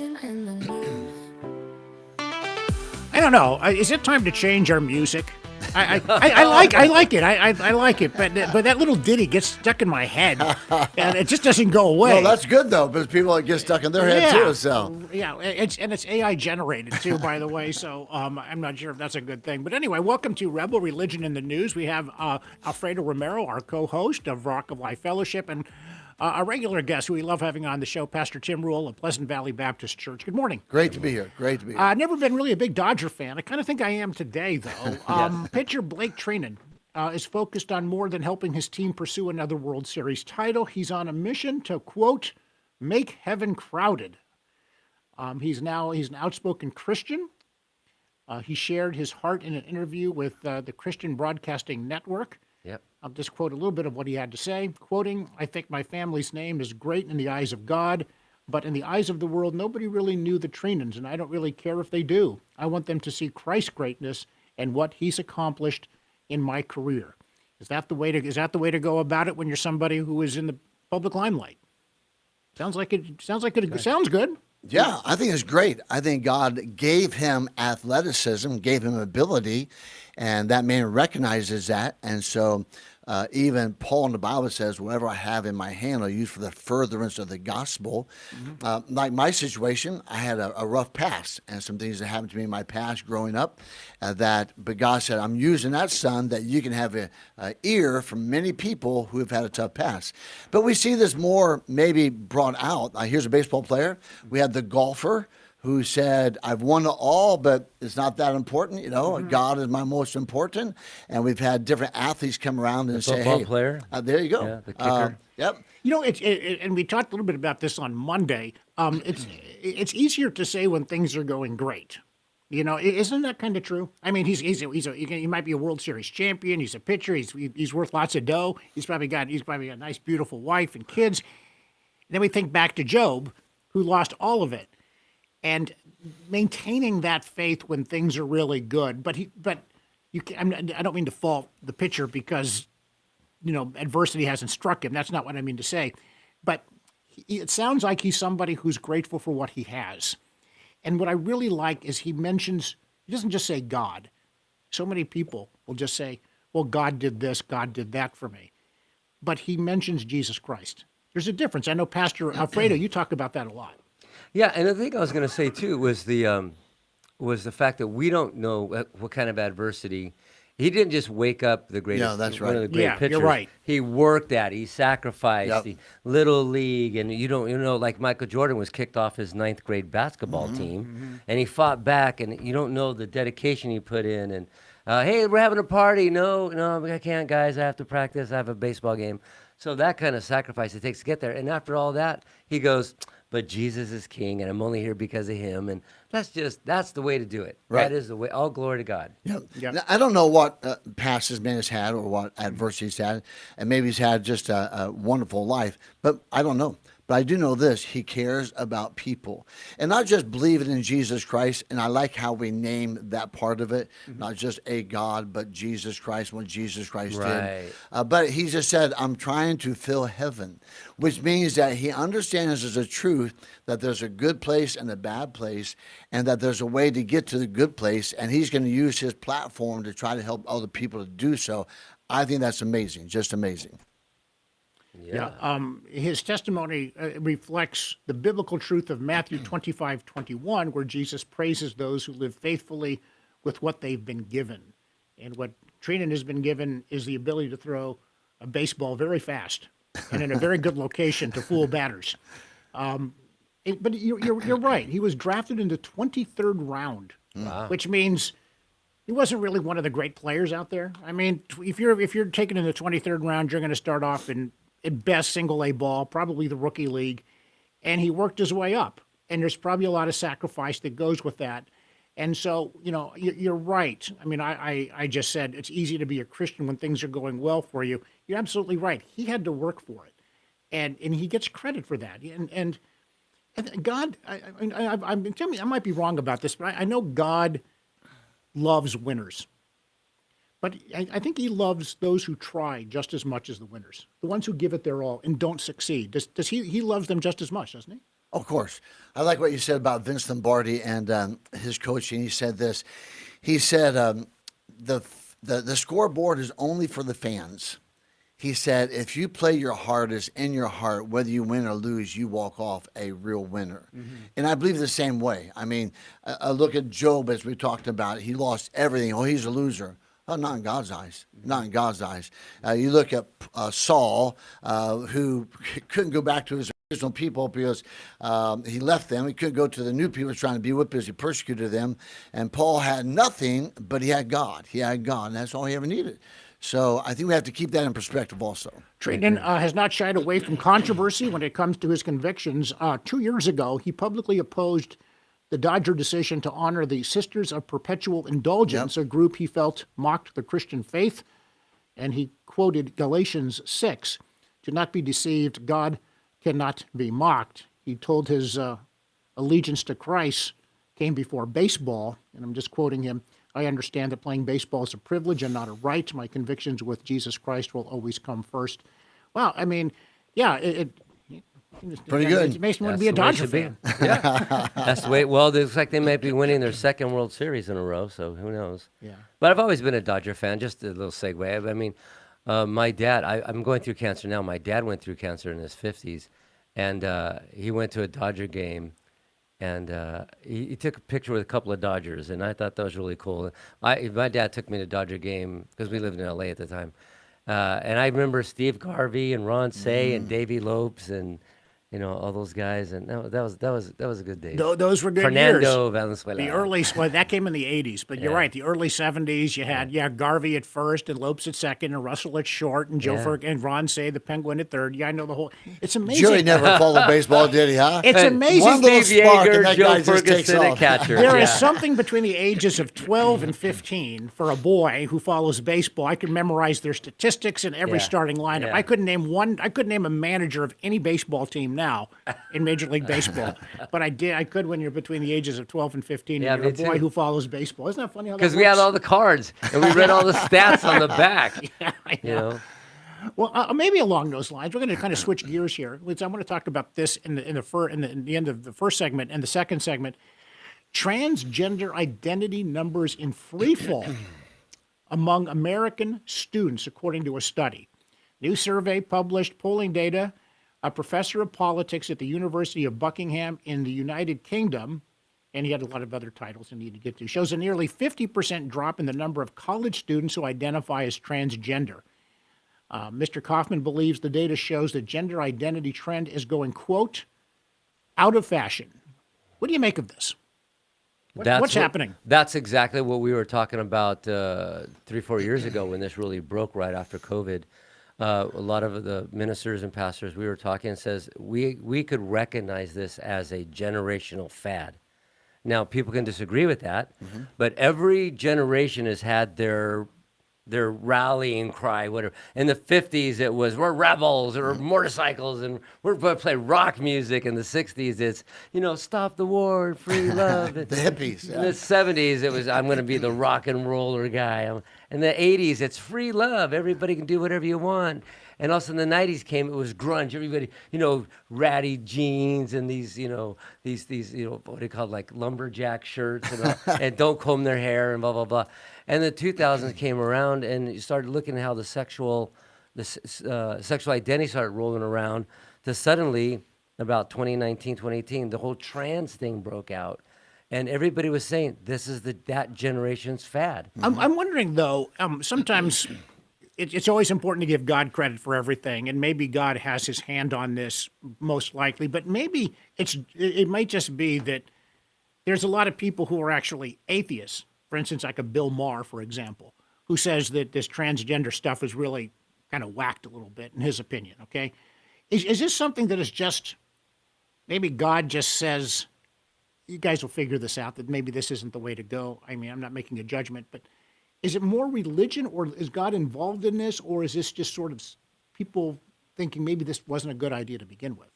religion in the news. I don't know. Is it time to change our music? I like it. I like it. But that little ditty gets stuck in my head, and it just doesn't go away. Well, that's good though, because people get stuck in their head too. So it's AI generated too, by the way. So I'm not sure if that's a good thing. But anyway, welcome to Rebel Religion in the News. We have Alfredo Romero, our co-host of Rock of Life Fellowship, and a regular guest who we love having on the show, Pastor Tim Rule of Pleasant Valley Baptist Church. Good morning. Great to be here. Great to be here. I've never been really a big Dodger fan. I kind of think I am today, though. Pitcher Blake Trinan is focused on more than helping his team pursue another World Series title. He's on a mission to, quote, make heaven crowded. He's an outspoken Christian. He shared his heart in an interview with the Christian Broadcasting Network. Yep. I'll just quote a little bit of what he had to say. Quoting, I think my family's name is great in the eyes of God, but in the eyes of the world, nobody really knew the Trinans, and I don't really care if they do. I want them to see Christ's greatness and what he's accomplished in my career. Is that the way to go about it when you're somebody who is in the public limelight? Sounds good. Yeah, I think it's great. I think God gave him athleticism, gave him ability, and that man recognizes that. And so even Paul in the Bible says, whatever I have in my hand, I'll use for the furtherance of the gospel. Mm-hmm. Like my situation, I had a rough past and some things that happened to me in my past growing up but God said, I'm using that, son, that you can have an ear from many people who have had a tough past. But we see this more maybe brought out. Here's a baseball player. We had the golfer who said, I've won it all, but it's not that important. You know, God is my most important. And we've had different athletes come around and say, football hey, player. There you go. Yeah, the kicker. Yep. You know, and we talked a little bit about this on Monday. It's easier to say when things are going great. You know, isn't that kind of true? I mean, he might be a World Series champion. He's a pitcher. He's worth lots of dough. He's probably got a nice, beautiful wife and kids. And then we think back to Job, who lost all of it, and maintaining that faith when things are really good. But I don't mean to fault the pitcher because adversity hasn't struck him. That's not what I mean to say. But it sounds like he's somebody who's grateful for what he has. And what I really like is he doesn't just say God. So many people will just say, well, God did this, God did that for me. But he mentions Jesus Christ. There's a difference. I know Pastor Alfredo, you talk about that a lot. Yeah, and the thing I was going to say too was the fact that we don't know what kind of adversity. He didn't just wake up the greatest. Yeah, that's one of right. the great pitchers. You're right. He worked at it. He sacrificed. Yep. The little league, and like Michael Jordan was kicked off his 9th grade basketball team, and he fought back, and you don't know the dedication he put in. And hey, we're having a party. No, I can't, guys. I have to practice. I have a baseball game. So that kind of sacrifice it takes to get there. And after all that, he goes, but Jesus is king, and I'm only here because of him. And that's the way to do it. Right. That is the way. All glory to God. Yeah. Yep. Now, I don't know what past this man has had or what adversity he's had, and maybe he's had just a wonderful life, but I don't know. But I do know this, he cares about people. And not just believing in Jesus Christ, and I like how we name that part of it, not just a God, but Jesus Christ, what Jesus Christ Right. did. But he just said, I'm trying to fill heaven, which means that he understands as a truth that there's a good place and a bad place, and that there's a way to get to the good place, and he's going to use his platform to try to help other people to do so. I think that's amazing, just amazing. Yeah. His testimony reflects the biblical truth of Matthew 25:21, where Jesus praises those who live faithfully with what they've been given. And what Trinan has been given is the ability to throw a baseball very fast and in a very good location to fool batters. But you're right. He was drafted in the 23rd round, which means he wasn't really one of the great players out there. I mean, if you're taken in the 23rd round, you're going to start off in at best single A ball, probably the rookie league, and he worked his way up. And there's probably a lot of sacrifice that goes with that. And so, you're right. I mean, I just said it's easy to be a Christian when things are going well for you. You're absolutely right. He had to work for it, and he gets credit for that. And God, tell me, I might be wrong about this, but I know God loves winners. But I think he loves those who try just as much as the winners, the ones who give it their all and don't succeed. Does he loves them just as much, doesn't he? Of course. I like what you said about Vince Lombardi and his coaching. He said this. He said the, the scoreboard is only for the fans. He said, if you play your hardest in your heart, whether you win or lose, you walk off a real winner. And I believe the same way. I mean, I look at Job, as we talked about. He lost everything. Oh, he's a loser. Oh, not in God's eyes. Not in God's eyes. You look at Saul, who couldn't go back to his original people because he left them. He couldn't go to the new people he was trying to be with because he persecuted them. And Paul had nothing, but he had God. He had God, and that's all he ever needed. So I think we have to keep that in perspective also. Trayton has not shied away from controversy when it comes to his convictions. 2 years ago, he publicly opposed the Dodger decision to honor the Sisters of Perpetual Indulgence, a group he felt mocked the Christian faith. And he quoted Galatians 6, "Do not be deceived, God cannot be mocked." He told his allegiance to Christ came before baseball, and I'm just quoting him. "I understand that playing baseball is a privilege and not a right. My convictions with Jesus Christ will always come first." Well, I mean, yeah, Pretty good. It makes me want to That's be a the way it Dodger should be. fan. Yeah, that's the way. Well, it looks like they might be winning their second World Series in a row, so who knows? Yeah. But I've always been a Dodger fan. Just a little segue. I mean, my dad. I'm going through cancer now. My dad went through cancer in his 50s, and he went to a Dodger game, and he took a picture with a couple of Dodgers, and I thought that was really cool. My dad took me to a Dodger game because we lived in L.A. at the time, and I remember Steve Garvey and Ron Say and Davey Lopes and all those guys, and that was a good day. Those were good Fernando years. Valenzuela. The early, well, that came in the 80s, but you're right. The early 70s, you had, Garvey at first and Lopes at second and Russell at short and Joe Ferg and Ron Say, the Penguin at third. Yeah, I know the whole, it's amazing. Jerry never followed baseball, did he, huh? It's amazing. One little Steve spark Yeager, and that Joe guy just takes Ferguson, and off. catcher. There is something between the ages of 12 and 15 for a boy who follows baseball. I could memorize their statistics and every Yeah. starting lineup. Yeah. I couldn't name a manager of any baseball team now in Major League Baseball. But I could when you're between the ages of 12 and 15 Yeah, and you're a me boy too. who follows baseball. Isn't that funny how that Because we had works? all the cards and we read all the stats on the back. Yeah, I You know. know, Well, maybe along those lines, we're going to kind of switch gears here. I want to talk about this in the end of the first segment and the second segment. Transgender identity numbers in free fall among American students, according to a study. New survey published polling data. A professor of politics at the University of Buckingham in the United Kingdom, and he had a lot of other titles I need to get to, shows a nearly 50% drop in the number of college students who identify as transgender. Mr. Kaufman believes the data shows that gender identity trend is going, quote, out of fashion. What do you make of this? What's happening? That's exactly what we were talking about 3-4 years ago when this really broke right after COVID. A lot of the ministers and pastors we were talking says we could recognize this as a generational fad. Now, people can disagree with that, but every generation has had their rallying cry, whatever. In the 50s, it was, we're rebels, or motorcycles, and we're going to play rock music. In the 60s, it's, stop the war, free love. The hippies. In the 70s, it was, I'm going to be the rock and roller guy. In the 80s, it's free love. Everybody can do whatever you want. And also in the 90s came, it was grunge. Everybody, ratty jeans and these, these what do you call it, like lumberjack shirts and don't comb their hair and blah, blah, blah. And the 2000s came around and you started looking at how the sexual identity started rolling around to suddenly, about 2019, 2018, the whole trans thing broke out. And everybody was saying, this is that generation's fad. I'm wondering, though, sometimes it's always important to give God credit for everything, and maybe God has his hand on this most likely, but maybe it might just be that there's a lot of people who are actually atheists. For instance, like a Bill Maher, for example, who says that this transgender stuff is really kind of whacked a little bit, in his opinion, okay? Is this something that is just, maybe God just says, you guys will figure this out, that maybe this isn't the way to go? I mean, I'm not making a judgment, but is it more religion, or is God involved in this, or is this just sort of people thinking maybe this wasn't a good idea to begin with?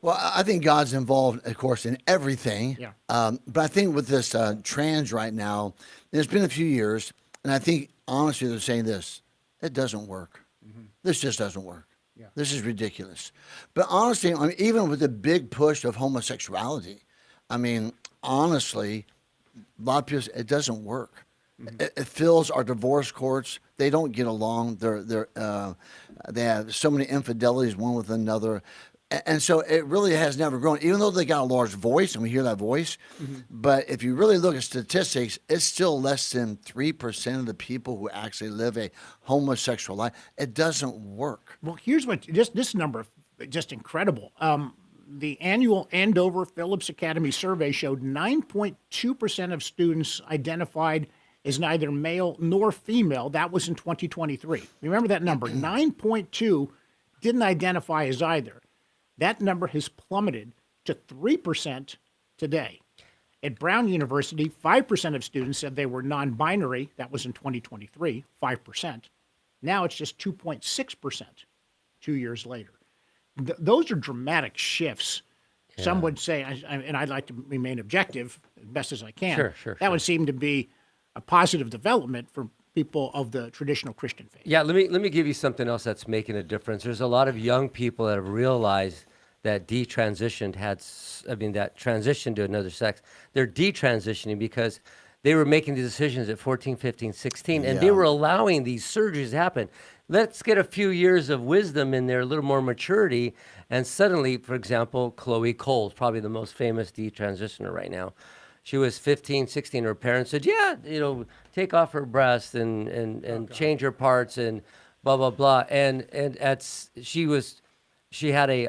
Well, I think God's involved, of course, in everything. Yeah. But I think with this trans right now, it's been a few years, and I think, honestly, they're saying this, it doesn't work. This just doesn't work. This is ridiculous. But honestly, I mean, even with the big push of homosexuality, I mean, honestly, a lot of people, it doesn't work. It fills our divorce courts. They don't get along. They have so many infidelities one with another. And so it really has never grown, even though they got a large voice, and we hear that voice. But if you really look at statistics, it's still less than 3% of the people who actually live a homosexual life. It doesn't work. Well, here's what this number, just incredible. The annual Andover Phillips Academy survey showed 9.2% of students identified as neither male nor female. That was in 2023. Remember that number, 9.2 didn't identify as either. That number has plummeted to 3% today. At Brown University, 5% of students said they were non-binary. That was in 2023, 5%. Now it's just 2.6% 2 years later. Those are dramatic shifts. Yeah. Some would say, and I'd like to remain objective as best as I can. That would seem to be a positive development for people of the traditional Christian faith. Yeah, let me give you something else that's making a difference. There's a lot of young people that have realized that that transitioned to another sex. They're detransitioning because they were making the decisions at 14, 15, 16, and they were allowing these surgeries to happen. Let's get a few years of wisdom in there, a little more maturity, and suddenly, for example, Chloe Cole, probably the most famous detransitioner right now. She was 15, 16. Her parents said, take off her breast and change her parts and blah, blah, blah. And she was doing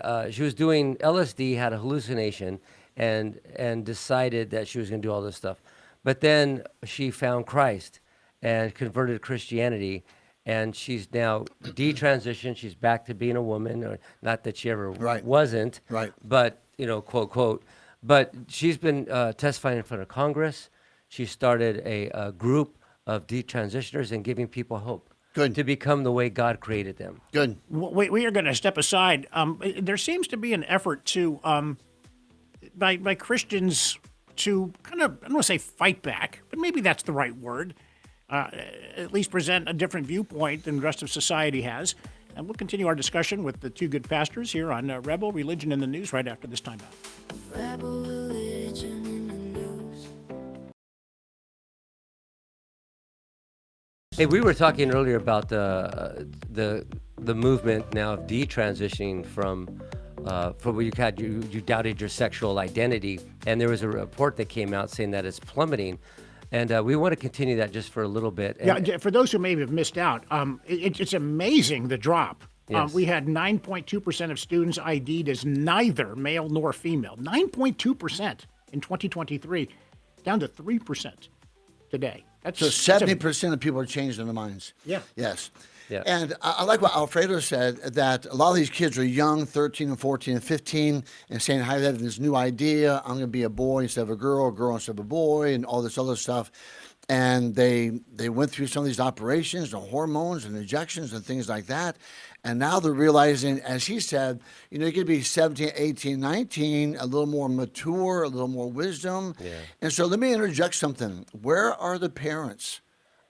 LSD, had a hallucination, and decided that she was going to do all this stuff. But then she found Christ and converted to Christianity, and she's now detransitioned. She's back to being a woman, or not that she ever wasn't, but, quote, quote. But she's been testifying in front of Congress. She started a group of detransitioners and giving people hope. Good. To become the way God created them. Good. We are going to step aside. There seems to be an effort to, by Christians to kind of, I don't want to say fight back, but maybe that's the right word, at least present a different viewpoint than the rest of society has. And we'll continue our discussion with the two good pastors here on Rebel Religion in the News right after this time out. Rebel Religion in the News. Hey, we were talking earlier about the movement now of detransitioning from what you had. You doubted your sexual identity, and there was a report that came out saying that it's plummeting. And we want to continue that just for a little bit. And for those who may have missed out, it's amazing the drop. Yes. We had 9.2% of students ID'd as neither male nor female. 9.2% in 2023, down to 3% today. So 70% of people are changing their minds. Yeah. Yes. Yeah. And I like what Alfredo said, that a lot of these kids are young, 13 and 14 and 15, and saying, I have this new idea. I'm going to be a boy instead of a girl instead of a boy, and all this other stuff. And they went through some of these operations, the hormones and injections and things like that. And now they're realizing, as he said, you could be 17, 18, 19, a little more mature, a little more wisdom. Yeah. And so let me interject something. Where are the parents?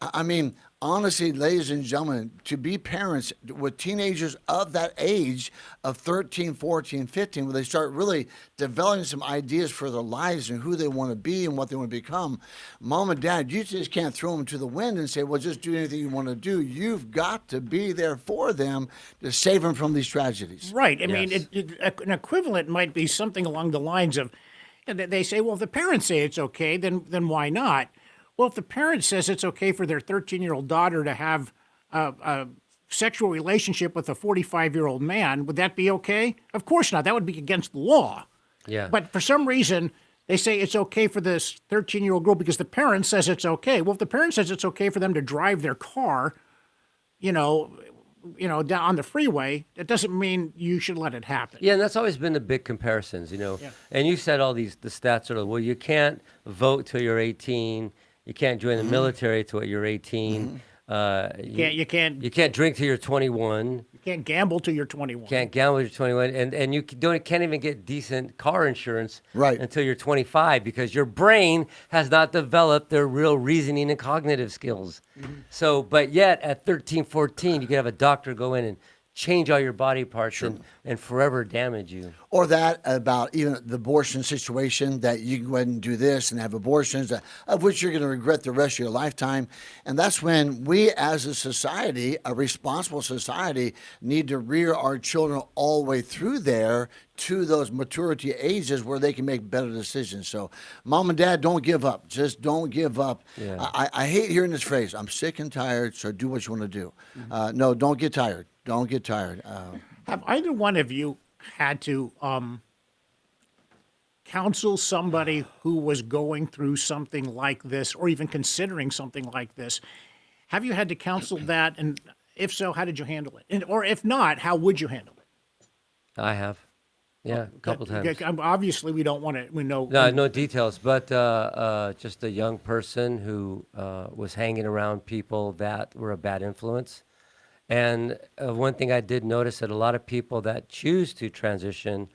I mean, honestly, ladies and gentlemen, to be parents with teenagers of that age of 13, 14, 15, where they start really developing some ideas for their lives and who they want to be and what they want to become, mom and dad, you just can't throw them to the wind and say, well, just do anything you want to do. You've got to be there for them to save them from these tragedies. Right. I mean, an equivalent might be something along the lines of, they say, well, if the parents say it's okay, then why not? Well, if the parent says it's okay for their 13-year-old daughter to have a sexual relationship with a 45-year-old man, would that be okay? Of course not. That would be against the law. Yeah. But for some reason, they say it's okay for this 13-year-old girl because the parent says it's okay. Well, if the parent says it's okay for them to drive their car, down on the freeway, it doesn't mean you should let it happen. Yeah, and that's always been the big comparisons, Yeah. And you said the stats are, well, you can't vote till you're 18. You can't join the military till you're 18. You can't drink till you're 21. You can't gamble till you're 21. Can't gamble till you're 21, and you can't even get decent car insurance until you're 25 because your brain has not developed their real reasoning and cognitive skills. So, but yet at 13, 14, you can have a doctor go in and change all your body parts and forever damage you. Or that about even the abortion situation, that you can go ahead and do this and have abortions, of which you're going to regret the rest of your lifetime. And that's when we as a society, a responsible society, need to rear our children all the way through there to those maturity ages where they can make better decisions. So mom and dad, don't give up. Just don't give up. Yeah. I hate hearing this phrase, I'm sick and tired, so do what you want to do. No, don't get tired. Don't get tired. Have either one of you had to counsel somebody who was going through something like this, or even considering something like this? Have you had to counsel that? And if so, how did you handle it? And, or if not, how would you handle it? I have. Yeah, a couple times. Obviously, we don't want to. We know. No details, but just a young person who was hanging around people that were a bad influence. And one thing I did notice that a lot of people that choose to transition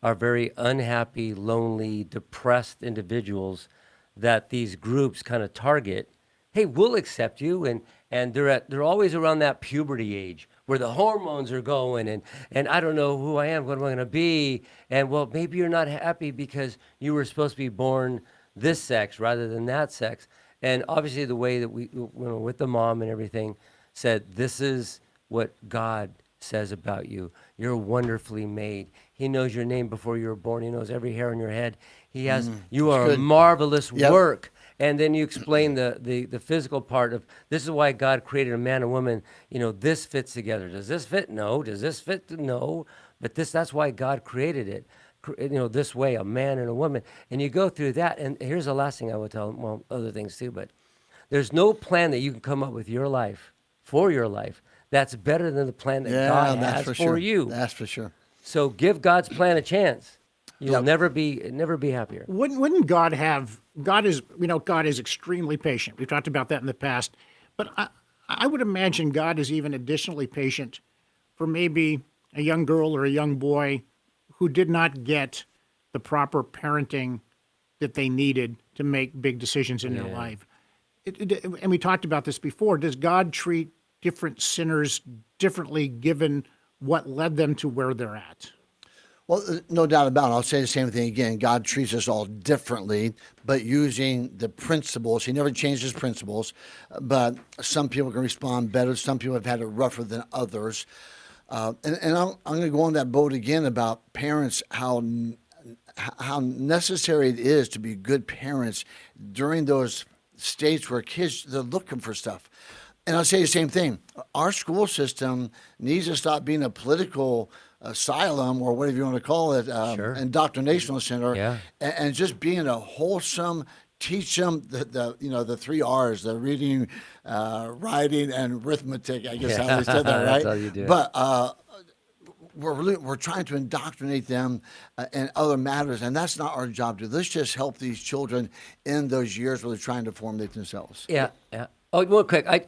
are very unhappy, lonely, depressed individuals that these groups kind of target. Hey, we'll accept you, and they're always around that puberty age where the hormones are going, and I don't know who I am, what am I going to be, and well, maybe you're not happy because you were supposed to be born this sex rather than that sex. And obviously the way that we, with the mom and everything, said, this is what God says about you. You're wonderfully made. He knows your name before you were born. He knows every hair on your head. He has, you are a marvelous work. And then you explain the physical part of, this is why God created a man and woman. You know, this fits together. Does this fit? No. Does this fit? No. But that's why God created it. You know, this way, a man and a woman. And you go through that. And here's the last thing I would tell them, well, other things too, but there's no plan that you can come up with your life, for your life, that's better than the plan that God has for you. That's for sure. So give God's plan a chance. You'll never be happier. Wouldn't God have? God is extremely patient. We've talked about that in the past, but I would imagine God is even additionally patient for maybe a young girl or a young boy who did not get the proper parenting that they needed to make big decisions in their life. And we talked about this before. Does God treat different sinners differently given what led them to where they're at? Well, no doubt about it. I'll say the same thing again. God treats us all differently, but using the principles. He never changes principles, but some people can respond better. Some people have had it rougher than others. And I'm going to go on that boat again about parents, how necessary it is to be good parents during those states where kids, they're looking for stuff. And I'll say the same thing. Our school system needs to stop being a political asylum, or whatever you want to call it, indoctrinational center, and just being a wholesome, teach them the 3 R's, the reading, writing, and arithmetic. I guess how they said that, right? That's how you do it. But we're trying to indoctrinate them in other matters, and that's not our job to do. Let's just help these children in those years where they're trying to formulate themselves. Yeah. Oh, real quick, I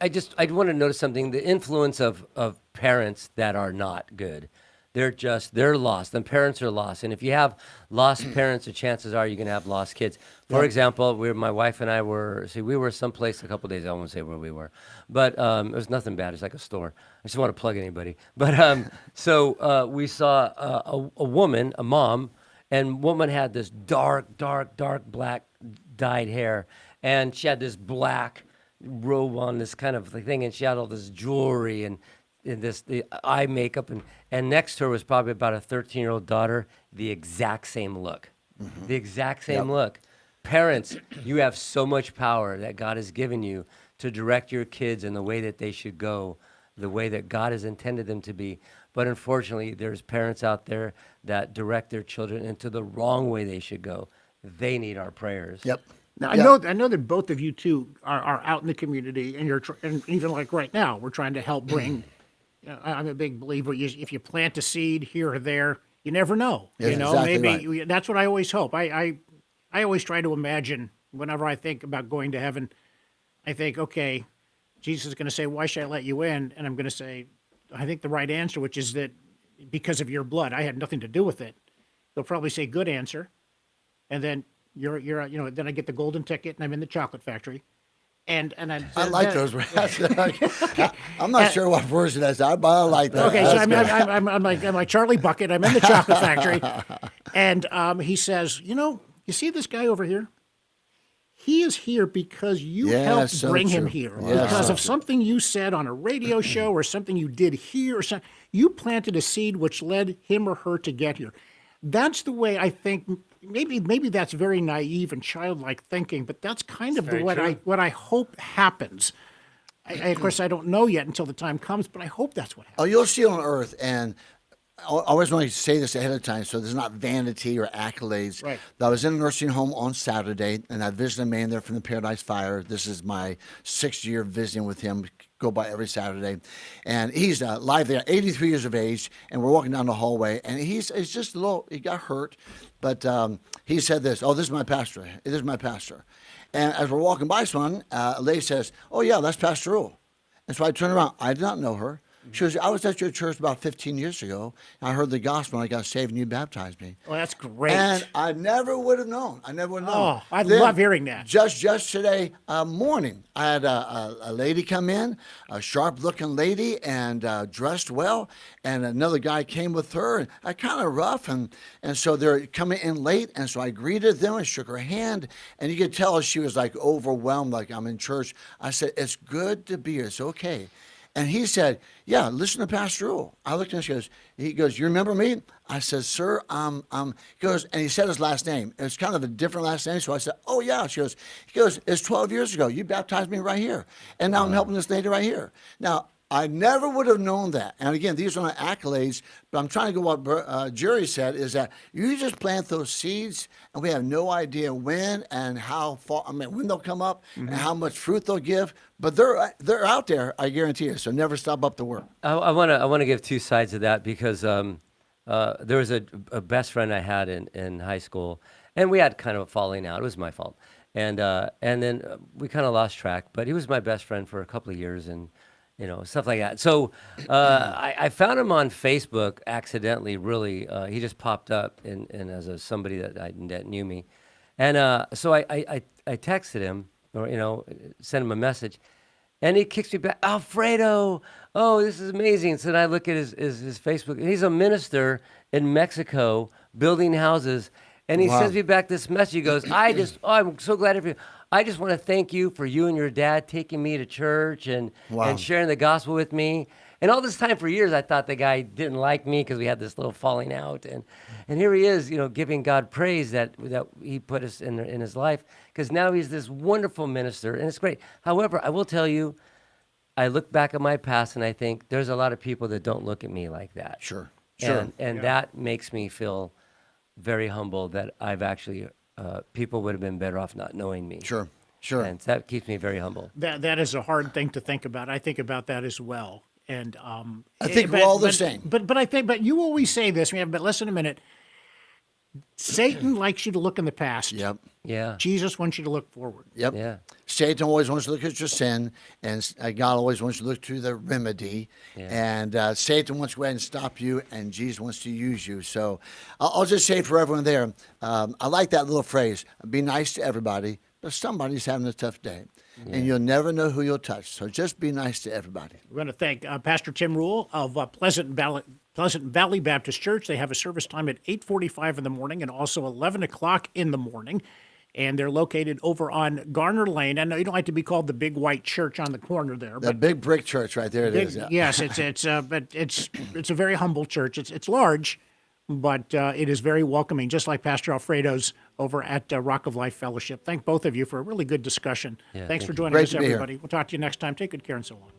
want to notice something. The influence of parents that are not good. They're lost. And parents are lost. And if you have lost parents, the chances are you're going to have lost kids. For example, my wife and I we were someplace a couple of days. I won't say where we were, but it was nothing bad. It's like a store. I just want to plug anybody. But so we saw a woman, a mom, and woman had this dark black dyed hair, and she had this black robe on, this kind of thing, and she had all this jewelry and the eye makeup, and next to her was probably about a 13-year-old daughter, the exact same look. The exact same look. Parents, you have so much power that God has given you to direct your kids in the way that they should go, the way that God has intended them to be. But unfortunately, there's parents out there that direct their children into the wrong way they should go. They need our prayers. Now, I know that both of you two are out in the community, and and even like right now, we're trying to help bring. I'm a big believer. If you plant a seed here or there, you never know. Exactly Maybe right. That's what I always hope. I always try to imagine whenever I think about going to heaven. I think, okay, Jesus is going to say, "Why should I let you in?" And I'm going to say, I think the right answer, which is that because of your blood, I had nothing to do with it. They'll probably say, "Good answer," and then then I get the golden ticket and I'm in the chocolate factory. I like those words. I'm not sure what version that's on, but I like that. Okay, so That's I'm like Charlie Bucket. I'm in the chocolate factory, and he says, you see this guy over here? He is here because you Yeah, helped so bring him true. here. Yeah, Because so of something you said on a radio show or something you did here, or something, you planted a seed which led him or her to get here. That's the way I think. Maybe that's very naive and childlike thinking, but that's kind of very true. what I hope happens. Of course, I don't know yet until the time comes, but I hope that's what happens. Oh, you'll see it on earth, and I always want to say this ahead of time so there's not vanity or accolades. Right. I was in a nursing home on Saturday, and I visited a man there from the Paradise Fire. This is my 6th year visiting with him. Go by every Saturday, and he's live there, 83 years of age, and we're walking down the hallway, and he's just a little. He got hurt, but he said this. Oh, this is my pastor. This is my pastor. And as we're walking by someone, a lady says, "Oh yeah, that's Pastor Rule." And so I turned around. I did not know her. She goes, "I was at your church about 15 years ago. And I heard the gospel, and I got saved, and you baptized me." Well, that's great. And I never would have known. Oh, I Then, love hearing that. Just yesterday morning, I had a lady come in, a sharp-looking lady, and dressed well, and another guy came with her, and kind of rough, and so they're coming in late, and so I greeted them and shook her hand, and you could tell she was like overwhelmed, like I'm in church. I said, "It's good to be here. It's okay." And he said, "Yeah, listen to Pastor Rule." I looked at him, he goes, "You remember me?" I said, "Sir, he goes, and he said his last name. It's kind of a different last name. So I said, "Oh yeah." He goes, "It's 12 years ago. You baptized me right here. And now I'm helping this lady right here." Now, I never would have known that. And again, these are not accolades, but I'm trying to go what Jerry said is that you just plant those seeds, and we have no idea when and how far. I mean, when they'll come up and how much fruit they'll give. But they're out there, I guarantee you. So never stop up the work. I want to give two sides of that because there was a best friend I had in high school, and we had kind of a falling out. It was my fault, and then we kind of lost track. But he was my best friend for a couple of years, and stuff like that. So I found him on Facebook accidentally. Really, he just popped up and as somebody that knew me, and so I texted him or sent him a message. And he kicks me back, "Alfredo, oh, this is amazing." So then I look at his Facebook, and he's a minister in Mexico building houses. And he sends me back this message. He goes, I'm so glad of you. I just want to thank you for you and your dad taking me to church and sharing the gospel with me. And all this time for years, I thought the guy didn't like me because we had this little falling out. And here he is, giving God praise that he put us in his life, because now he's this wonderful minister, and it's great. However, I will tell you, I look back at my past, and I think there's a lot of people that don't look at me like that. Sure. And that makes me feel very humble that I've actually, people would have been better off not knowing me. Sure. And that keeps me very humble. That is a hard thing to think about. I think about that as well. And I think we're all the same. But you always say this. But listen a minute. Satan likes you to look in the past. Yep. Yeah. Jesus wants you to look forward. Yep. Yeah. Satan always wants to look at your sin, and God always wants you to look to the remedy. Yeah. And Satan wants to go ahead and stop you, and Jesus wants to use you. So I'll just say for everyone there, I like that little phrase, be nice to everybody, but somebody's having a tough day. Yeah. And you'll never know who you'll touch. So just be nice to everybody. We're going to thank Pastor Tim Rule of Pleasant Valley Baptist Church. They have a service time at 8:45 in the morning and also 11 o'clock in the morning. And they're located over on Garner Lane. I know you don't like to be called the big white church on the corner there. The big brick church right there. It is. Yeah. Yes, but it's a very humble church. It's large, but it is very welcoming, just like Pastor Alfredo's over at Rock of Life Fellowship. Thank both of you for a really good discussion. Yeah, Thanks for thank you. joining Great us, to be here. everybody. We'll talk to you next time. Take good care and so long.